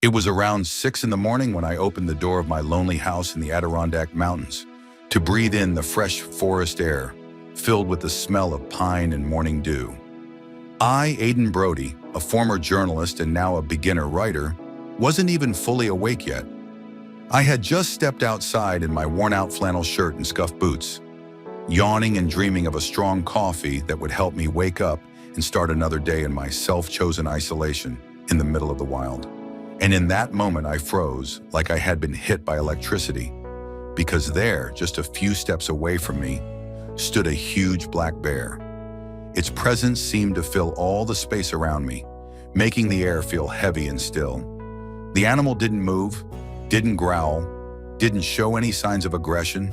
It was around 6 in the morning when I opened the door of my lonely house in the Adirondack Mountains to breathe in the fresh forest air, filled with the smell of pine and morning dew. I, Aidan Brody, a former journalist and now a beginner writer, wasn't even fully awake yet. I had just stepped outside in my worn-out flannel shirt and scuffed boots, yawning and dreaming of a strong coffee that would help me wake up and start another day in my self-chosen isolation in the middle of the wild. And in that moment, I froze like I had been hit by electricity, because there, just a few steps away from me, stood a huge black bear. Its presence seemed to fill all the space around me, making the air feel heavy and still. The animal didn't move, didn't growl, didn't show any signs of aggression.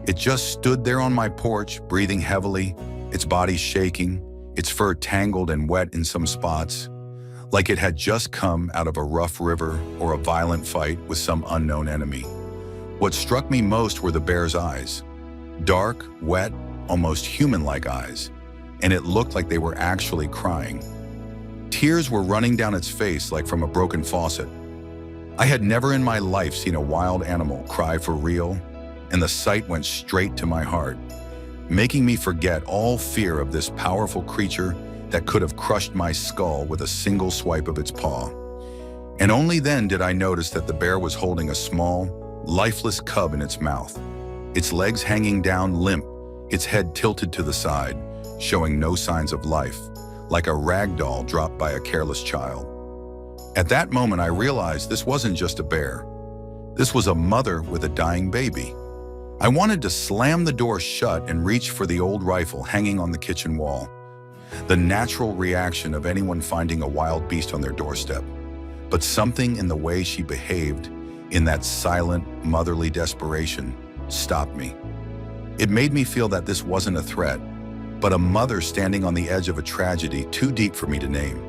It just stood there on my porch, breathing heavily, its body shaking, its fur tangled and wet in some spots, like it had just come out of a rough river or a violent fight with some unknown enemy. What struck me most were the bear's eyes. Dark, wet, almost human-like eyes, and it looked like they were actually crying. Tears were running down its face like from a broken faucet. I had never in my life seen a wild animal cry for real, and the sight went straight to my heart, making me forget all fear of this powerful creature that could have crushed my skull with a single swipe of its paw. And only then did I notice that the bear was holding a small, lifeless cub in its mouth, its legs hanging down limp, its head tilted to the side, showing no signs of life, like a rag doll dropped by a careless child. At that moment, I realized this wasn't just a bear. This was a mother with a dying baby. I wanted to slam the door shut and reach for the old rifle hanging on the kitchen wall, the natural reaction of anyone finding a wild beast on their doorstep. But something in the way she behaved, in that silent, motherly desperation, stopped me. It made me feel that this wasn't a threat, but a mother standing on the edge of a tragedy too deep for me to name.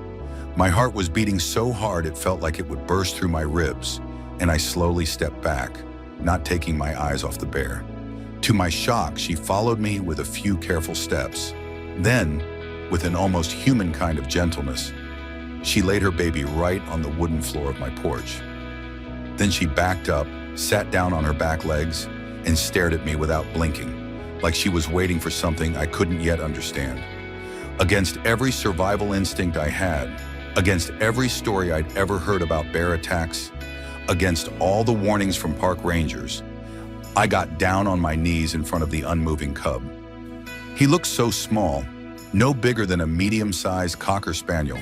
My heart was beating so hard it felt like it would burst through my ribs, and I slowly stepped back, not taking my eyes off the bear. To my shock, she followed me with a few careful steps. Then, with an almost human kind of gentleness, she laid her baby right on the wooden floor of my porch. Then she backed up, sat down on her back legs, and stared at me without blinking, like she was waiting for something I couldn't yet understand. Against every survival instinct I had, against every story I'd ever heard about bear attacks, against all the warnings from park rangers, I got down on my knees in front of the unmoving cub. He looked so small, no bigger than a medium-sized Cocker Spaniel,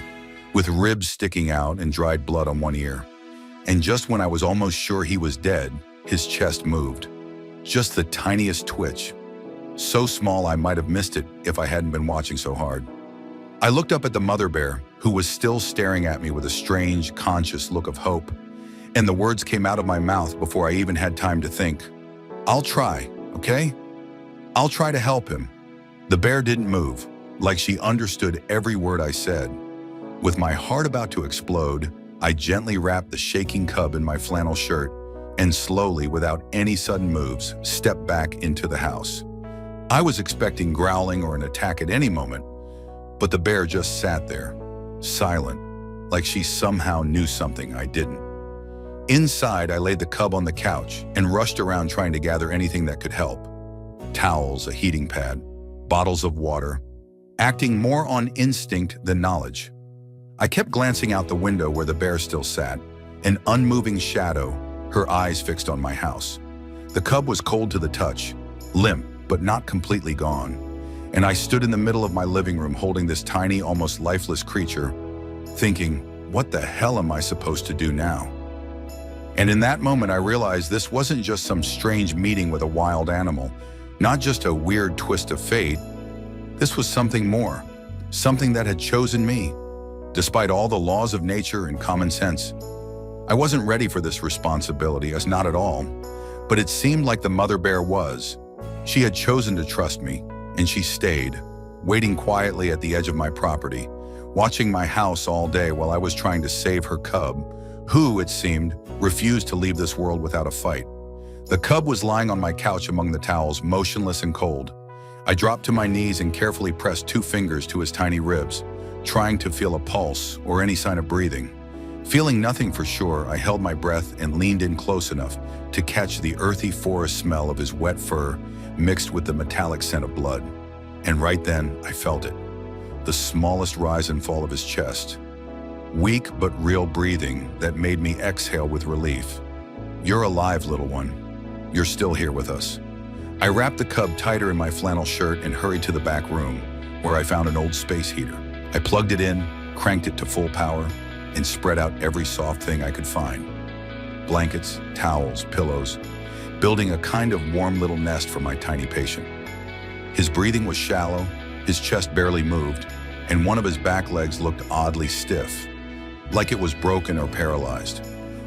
with ribs sticking out and dried blood on one ear. And just when I was almost sure he was dead, his chest moved. Just the tiniest twitch. So small I might have missed it if I hadn't been watching so hard. I looked up at the mother bear, who was still staring at me with a strange, conscious look of hope, and the words came out of my mouth before I even had time to think. "I'll try, okay? I'll try to help him." The bear didn't move, like she understood every word I said. With my heart about to explode, I gently wrapped the shaking cub in my flannel shirt and slowly, without any sudden moves, stepped back into the house. I was expecting growling or an attack at any moment, but the bear just sat there, silent, like she somehow knew something I didn't. Inside, I laid the cub on the couch and rushed around trying to gather anything that could help. Towels, a heating pad, bottles of water, acting more on instinct than knowledge. I kept glancing out the window where the bear still sat, an unmoving shadow, her eyes fixed on my house. The cub was cold to the touch, limp but not completely gone, and I stood in the middle of my living room holding this tiny, almost lifeless creature, thinking, what the hell am I supposed to do now? And in that moment, I realized this wasn't just some strange meeting with a wild animal, not just a weird twist of fate. This was something more, something that had chosen me, despite all the laws of nature and common sense. I wasn't ready for this responsibility, as not at all, but it seemed like the mother bear was. She had chosen to trust me, and she stayed, waiting quietly at the edge of my property, watching my house all day while I was trying to save her cub, who, it seemed, refused to leave this world without a fight. The cub was lying on my couch among the towels, motionless and cold. I dropped to my knees and carefully pressed 2 fingers to his tiny ribs, trying to feel a pulse or any sign of breathing. Feeling nothing for sure, I held my breath and leaned in close enough to catch the earthy forest smell of his wet fur mixed with the metallic scent of blood. And right then, I felt it. The smallest rise and fall of his chest. Weak but real breathing that made me exhale with relief. You're alive, little one. You're still here with us. I wrapped the cub tighter in my flannel shirt and hurried to the back room, where I found an old space heater. I plugged it in, cranked it to full power, and spread out every soft thing I could find. Blankets, towels, pillows, building a kind of warm little nest for my tiny patient. His breathing was shallow, his chest barely moved, and one of his back legs looked oddly stiff, like it was broken or paralyzed.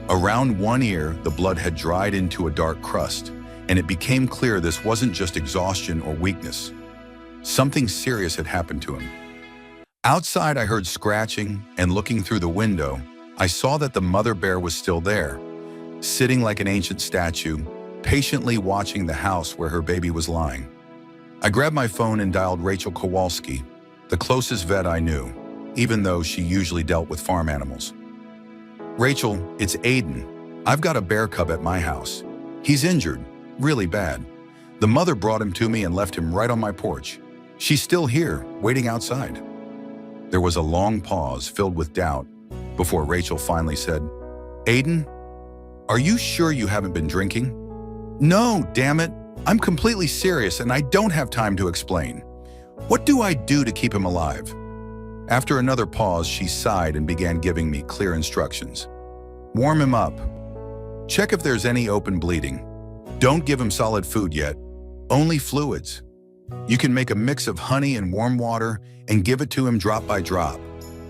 Around one ear, the blood had dried into a dark crust, and it became clear this wasn't just exhaustion or weakness. Something serious had happened to him. Outside, I heard scratching, and looking through the window, I saw that the mother bear was still there, sitting like an ancient statue, patiently watching the house where her baby was lying. I grabbed my phone and dialed Rachel Kowalski, the closest vet I knew, even though she usually dealt with farm animals. Rachel, it's Aiden. I've got a bear cub at my house. He's injured, really bad. The mother brought him to me and left him right on my porch. She's still here, waiting outside. There was a long pause filled with doubt before Rachel finally said, Aiden, are you sure you haven't been drinking? No, damn it. I'm completely serious and I don't have time to explain. What do I do to keep him alive? After another pause, she sighed and began giving me clear instructions. Warm him up. Check if there's any open bleeding. Don't give him solid food yet, only fluids. You can make a mix of honey and warm water and give it to him drop by drop.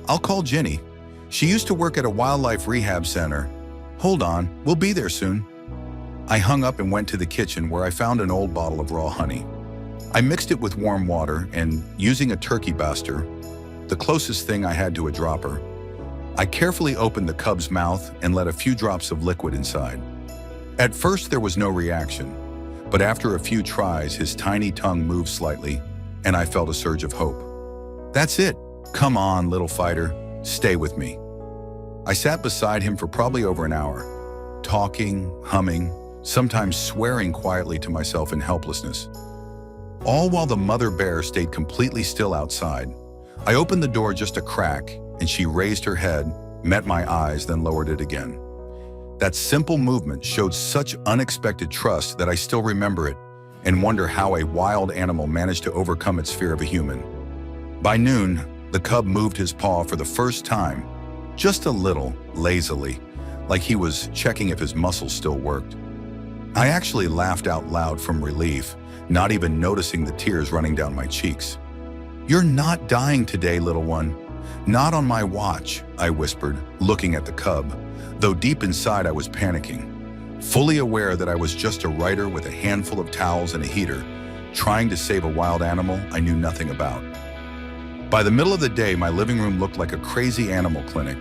I'll call Jenny. She used to work at a wildlife rehab center. Hold on, we'll be there soon. I hung up and went to the kitchen where I found an old bottle of raw honey. I mixed it with warm water and, using a turkey baster, the closest thing I had to a dropper, I carefully opened the cub's mouth and let a few drops of liquid inside. At first there was no reaction, but after a few tries his tiny tongue moved slightly and I felt a surge of hope. That's it. Come on, little fighter. Stay with me. I sat beside him for probably over an hour, talking, humming, sometimes swearing quietly to myself in helplessness. All while the mother bear stayed completely still outside. I opened the door just a crack and she raised her head, met my eyes, then lowered it again. That simple movement showed such unexpected trust that I still remember it and wonder how a wild animal managed to overcome its fear of a human. By noon, the cub moved his paw for the first time, just a little, lazily, like he was checking if his muscles still worked. I actually laughed out loud from relief, not even noticing the tears running down my cheeks. You're not dying today, little one. Not on my watch, I whispered, looking at the cub, though deep inside I was panicking, fully aware that I was just a writer with a handful of towels and a heater, trying to save a wild animal I knew nothing about. By the middle of the day, my living room looked like a crazy animal clinic.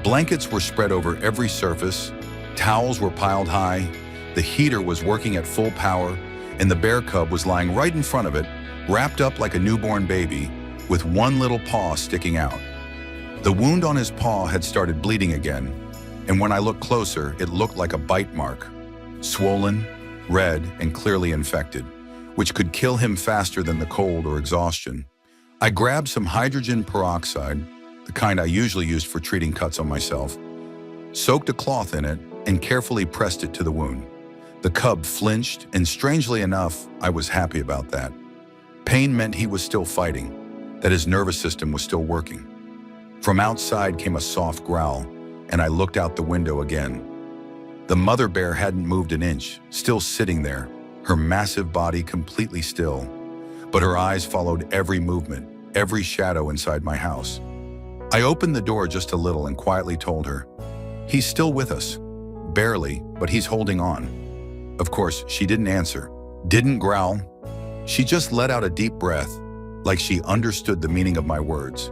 Blankets were spread over every surface, towels were piled high, the heater was working at full power, and the bear cub was lying right in front of it, wrapped up like a newborn baby, with one little paw sticking out. The wound on his paw had started bleeding again, and when I looked closer, it looked like a bite mark, swollen, red, and clearly infected, which could kill him faster than the cold or exhaustion. I grabbed some hydrogen peroxide, the kind I usually used for treating cuts on myself, soaked a cloth in it, and carefully pressed it to the wound. The cub flinched, and strangely enough, I was happy about that. Pain meant he was still fighting, that his nervous system was still working. From outside came a soft growl, and I looked out the window again. The mother bear hadn't moved an inch, still sitting there, her massive body completely still. But her eyes followed every movement, every shadow inside my house. I opened the door just a little and quietly told her, he's still with us. Barely, but he's holding on. Of course, she didn't answer, didn't growl. She just let out a deep breath, like she understood the meaning of my words.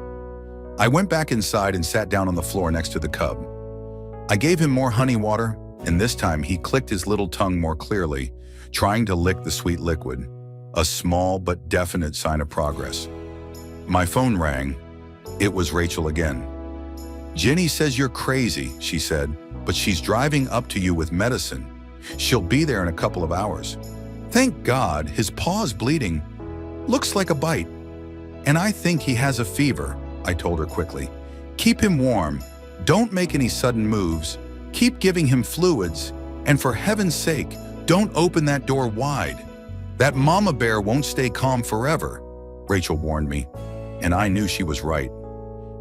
I went back inside and sat down on the floor next to the cub. I gave him more honey water, and this time he clicked his little tongue more clearly, trying to lick the sweet liquid, a small but definite sign of progress. My phone rang. It was Rachel again. Ginny says you're crazy, she said, but she's driving up to you with medicine. She'll be there in a couple of hours. Thank God, his paw's bleeding. Looks like a bite. And I think he has a fever, I told her quickly. Keep him warm. Don't make any sudden moves. Keep giving him fluids. And for heaven's sake, don't open that door wide. That mama bear won't stay calm forever, Rachel warned me. And I knew she was right.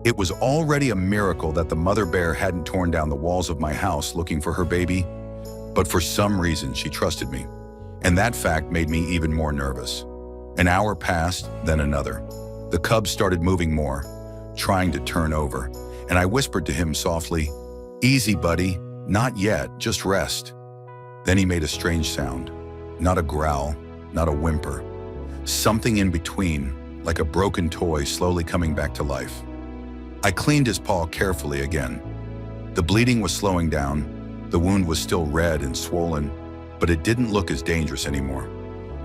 It was already a miracle that the mother bear hadn't torn down the walls of my house looking for her baby. But for some reason, she trusted me. And that fact made me even more nervous. An hour passed, then another. The cub started moving more, trying to turn over. And I whispered to him softly, "Easy, buddy. Not yet. Just rest." Then he made a strange sound. Not a growl, not a whimper. Something in between, like a broken toy slowly coming back to life. I cleaned his paw carefully again. The bleeding was slowing down. The wound was still red and swollen, but it didn't look as dangerous anymore.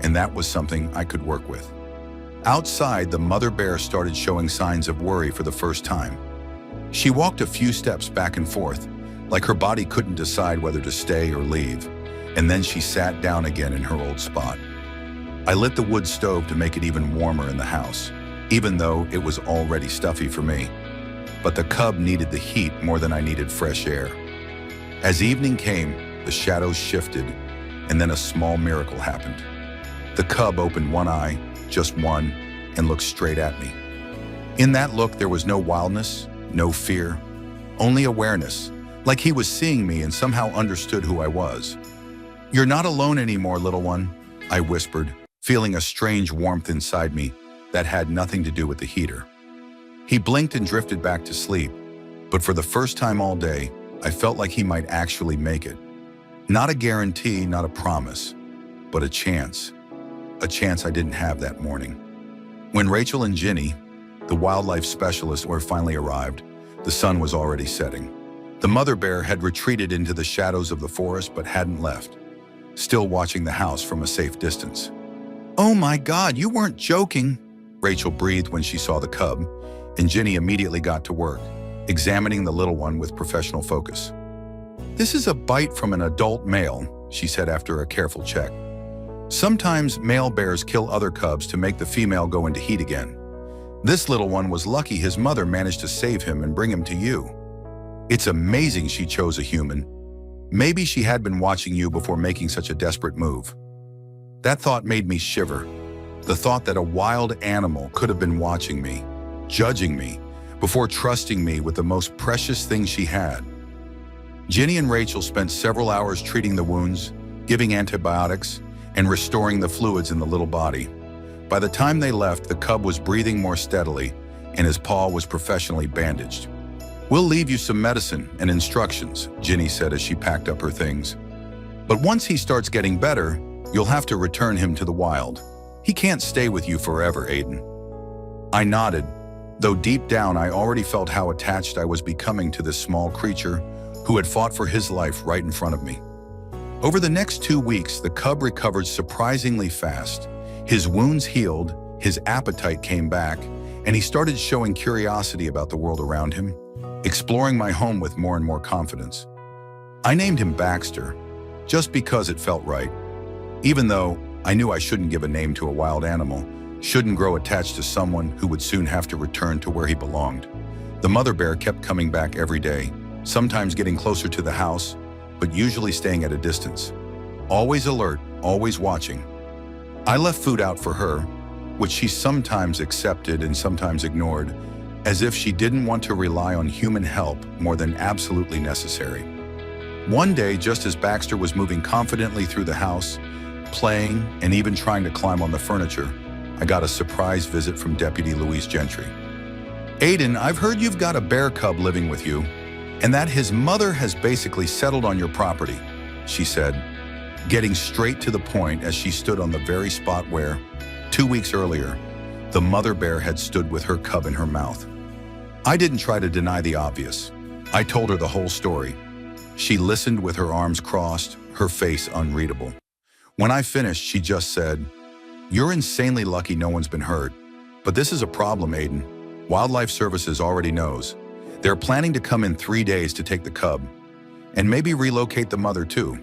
And that was something I could work with. Outside, the mother bear started showing signs of worry for the first time. She walked a few steps back and forth, like her body couldn't decide whether to stay or leave, and then she sat down again in her old spot. I lit the wood stove to make it even warmer in the house, even though it was already stuffy for me. But the cub needed the heat more than I needed fresh air. As evening came, the shadows shifted, and then a small miracle happened. The cub opened one eye, just one, and looked straight at me. In that look, there was no wildness, no fear, only awareness, like he was seeing me and somehow understood who I was. "You're not alone anymore, little one," I whispered, feeling a strange warmth inside me that had nothing to do with the heater. He blinked and drifted back to sleep, but for the first time all day, I felt like he might actually make it. Not a guarantee, not a promise, but a chance. A chance I didn't have that morning. When Rachel and Ginny, the wildlife specialists, finally arrived, the sun was already setting. The mother bear had retreated into the shadows of the forest but hadn't left, still watching the house from a safe distance. "Oh my God, you weren't joking," Rachel breathed when she saw the cub, and Ginny immediately got to work, examining the little one with professional focus. "This is a bite from an adult male," she said after a careful check. "Sometimes male bears kill other cubs to make the female go into heat again. This little one was lucky his mother managed to save him and bring him to you. It's amazing she chose a human. Maybe she had been watching you before making such a desperate move." That thought made me shiver. The thought that a wild animal could have been watching me, judging me, before trusting me with the most precious thing she had. Ginny and Rachel spent several hours treating the wounds, giving antibiotics, and restoring the fluids in the little body. By the time they left, the cub was breathing more steadily, and his paw was professionally bandaged. "We'll leave you some medicine and instructions," Ginny said as she packed up her things. "But once he starts getting better, you'll have to return him to the wild. He can't stay with you forever, Aiden." I nodded, though deep down I already felt how attached I was becoming to this small creature who had fought for his life right in front of me. Over the next 2 weeks, the cub recovered surprisingly fast. His wounds healed, his appetite came back, and he started showing curiosity about the world around him, exploring my home with more and more confidence. I named him Baxter, just because it felt right. Even though I knew I shouldn't give a name to a wild animal, shouldn't grow attached to someone who would soon have to return to where he belonged. The mother bear kept coming back every day, sometimes getting closer to the house, but usually staying at a distance. Always alert, always watching. I left food out for her, which she sometimes accepted and sometimes ignored, as if she didn't want to rely on human help more than absolutely necessary. One day, just as Baxter was moving confidently through the house, playing and even trying to climb on the furniture, I got a surprise visit from Deputy Louise Gentry. "Aiden, I've heard you've got a bear cub living with you, and that his mother has basically settled on your property," she said, getting straight to the point as she stood on the very spot where, 2 weeks earlier, the mother bear had stood with her cub in her mouth. I didn't try to deny the obvious. I told her the whole story. She listened with her arms crossed, her face unreadable. When I finished, she just said, "You're insanely lucky no one's been hurt. But this is a problem, Aiden. Wildlife Services already knows. They're planning to come in 3 days to take the cub, and maybe relocate the mother too.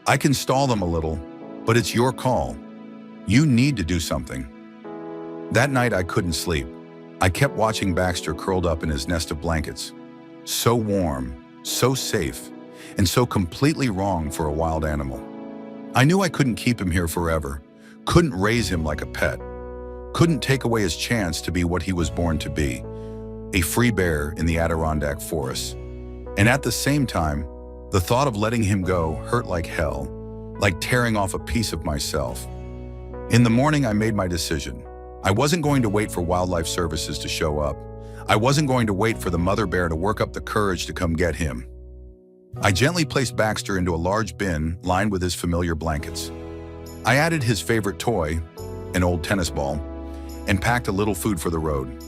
I can stall them a little, but it's your call. You need to do something." That night I couldn't sleep. I kept watching Baxter curled up in his nest of blankets. So warm, so safe, and so completely wrong for a wild animal. I knew I couldn't keep him here forever, couldn't raise him like a pet, couldn't take away his chance to be what he was born to be, a free bear in the Adirondack forest. And at the same time, the thought of letting him go hurt like hell, like tearing off a piece of myself. In the morning, I made my decision. I wasn't going to wait for Wildlife Services to show up. I wasn't going to wait for the mother bear to work up the courage to come get him. I gently placed Baxter into a large bin lined with his familiar blankets. I added his favorite toy, an old tennis ball, and packed a little food for the road.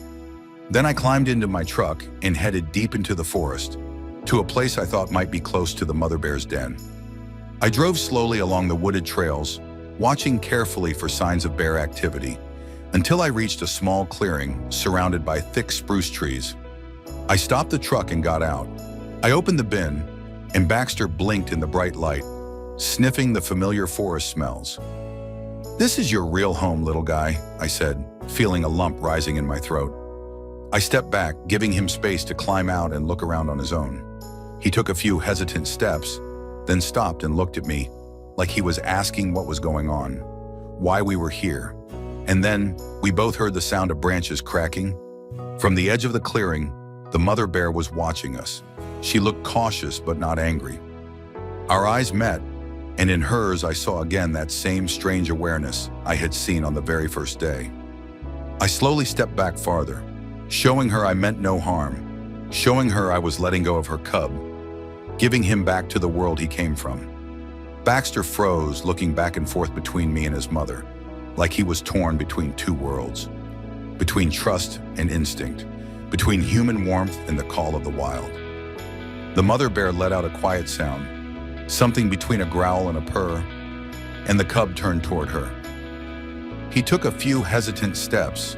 Then I climbed into my truck and headed deep into the forest, to a place I thought might be close to the mother bear's den. I drove slowly along the wooded trails, watching carefully for signs of bear activity, until I reached a small clearing surrounded by thick spruce trees. I stopped the truck and got out. I opened the bin, and Baxter blinked in the bright light, sniffing the familiar forest smells. "This is your real home, little guy," I said, feeling a lump rising in my throat. I stepped back, giving him space to climb out and look around on his own. He took a few hesitant steps, then stopped and looked at me, like he was asking what was going on, why we were here. And then we both heard the sound of branches cracking. From the edge of the clearing, the mother bear was watching us. She looked cautious but not angry. Our eyes met, and in hers I saw again that same strange awareness I had seen on the very first day. I slowly stepped back farther, showing her I meant no harm, showing her I was letting go of her cub, giving him back to the world he came from. Baxter froze, looking back and forth between me and his mother, like he was torn between two worlds, between trust and instinct, between human warmth and the call of the wild. The mother bear let out a quiet sound, something between a growl and a purr, and the cub turned toward her. He took a few hesitant steps,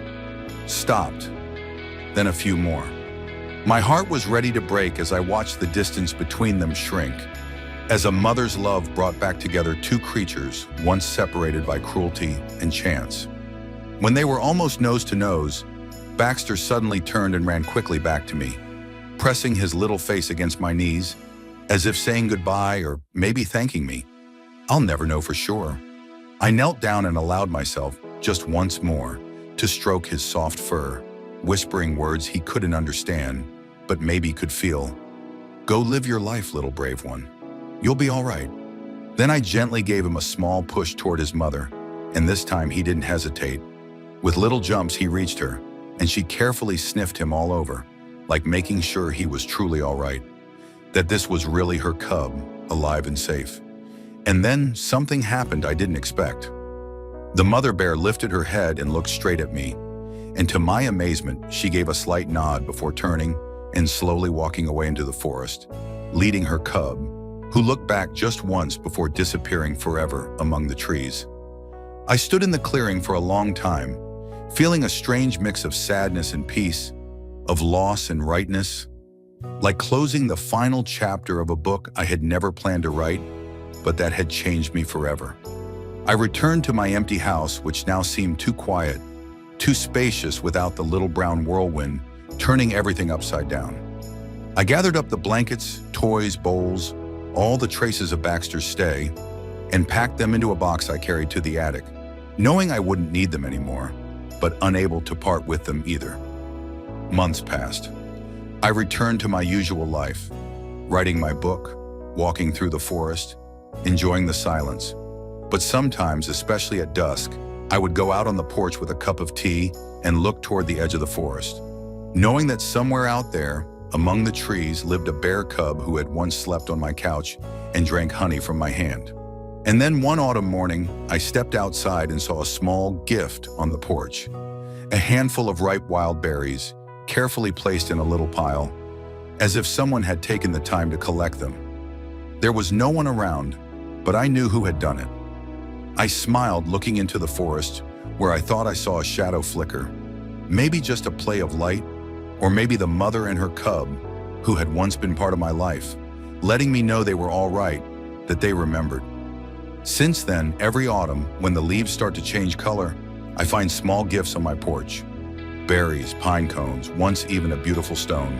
stopped, then a few more. My heart was ready to break as I watched the distance between them shrink, as a mother's love brought back together two creatures once separated by cruelty and chance. When they were almost nose to nose, Baxter suddenly turned and ran quickly back to me, pressing his little face against my knees, as if saying goodbye or maybe thanking me. I'll never know for sure. I knelt down and allowed myself, just once more, to stroke his soft fur, whispering words he couldn't understand, but maybe could feel. "Go live your life, little brave one. You'll be all right." Then I gently gave him a small push toward his mother, and this time he didn't hesitate. With little jumps, he reached her, and she carefully sniffed him all over, like making sure he was truly all right, that this was really her cub, alive and safe. And then something happened I didn't expect. The mother bear lifted her head and looked straight at me, and to my amazement, she gave a slight nod before turning and slowly walking away into the forest, leading her cub, who looked back just once before disappearing forever among the trees. I stood in the clearing for a long time, feeling a strange mix of sadness and peace, of loss and rightness, like closing the final chapter of a book I had never planned to write, but that had changed me forever. I returned to my empty house, which now seemed too quiet, too spacious without the little brown whirlwind, turning everything upside down. I gathered up the blankets, toys, bowls, all the traces of Baxter's stay, and packed them into a box I carried to the attic, knowing I wouldn't need them anymore, but unable to part with them either. Months passed. I returned to my usual life, writing my book, walking through the forest, enjoying the silence. But sometimes, especially at dusk, I would go out on the porch with a cup of tea and look toward the edge of the forest, knowing that somewhere out there, among the trees, lived a bear cub who had once slept on my couch and drank honey from my hand. And then one autumn morning, I stepped outside and saw a small gift on the porch, a handful of ripe wild berries, carefully placed in a little pile, as if someone had taken the time to collect them. There was no one around, but I knew who had done it. I smiled, looking into the forest, where I thought I saw a shadow flicker, maybe just a play of light, Or maybe the mother and her cub, who had once been part of my life, letting me know they were all right, that they remembered. Since then, every autumn, when the leaves start to change color, I find small gifts on my porch. Berries, pine cones, once even a beautiful stone.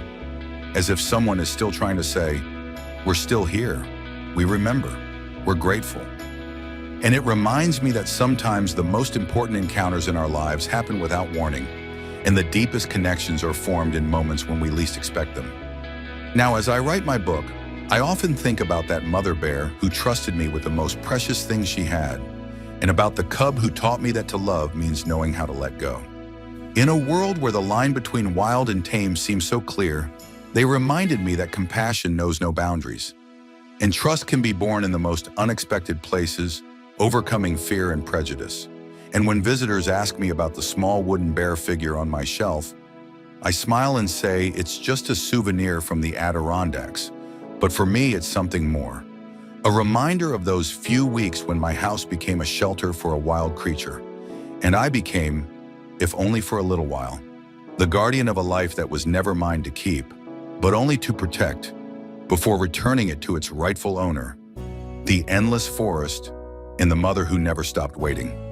As if someone is still trying to say, we're still here, we remember, we're grateful. And it reminds me that sometimes the most important encounters in our lives happen without warning, and the deepest connections are formed in moments when we least expect them. Now, as I write my book, I often think about that mother bear who trusted me with the most precious things she had, and about the cub who taught me that to love means knowing how to let go. In a world where the line between wild and tame seems so clear, they reminded me that compassion knows no boundaries, and trust can be born in the most unexpected places, overcoming fear and prejudice. And when visitors ask me about the small wooden bear figure on my shelf, I smile and say it's just a souvenir from the Adirondacks. But for me, it's something more. A reminder of those few weeks when my house became a shelter for a wild creature. And I became, if only for a little while, the guardian of a life that was never mine to keep, but only to protect, before returning it to its rightful owner, the endless forest and the mother who never stopped waiting.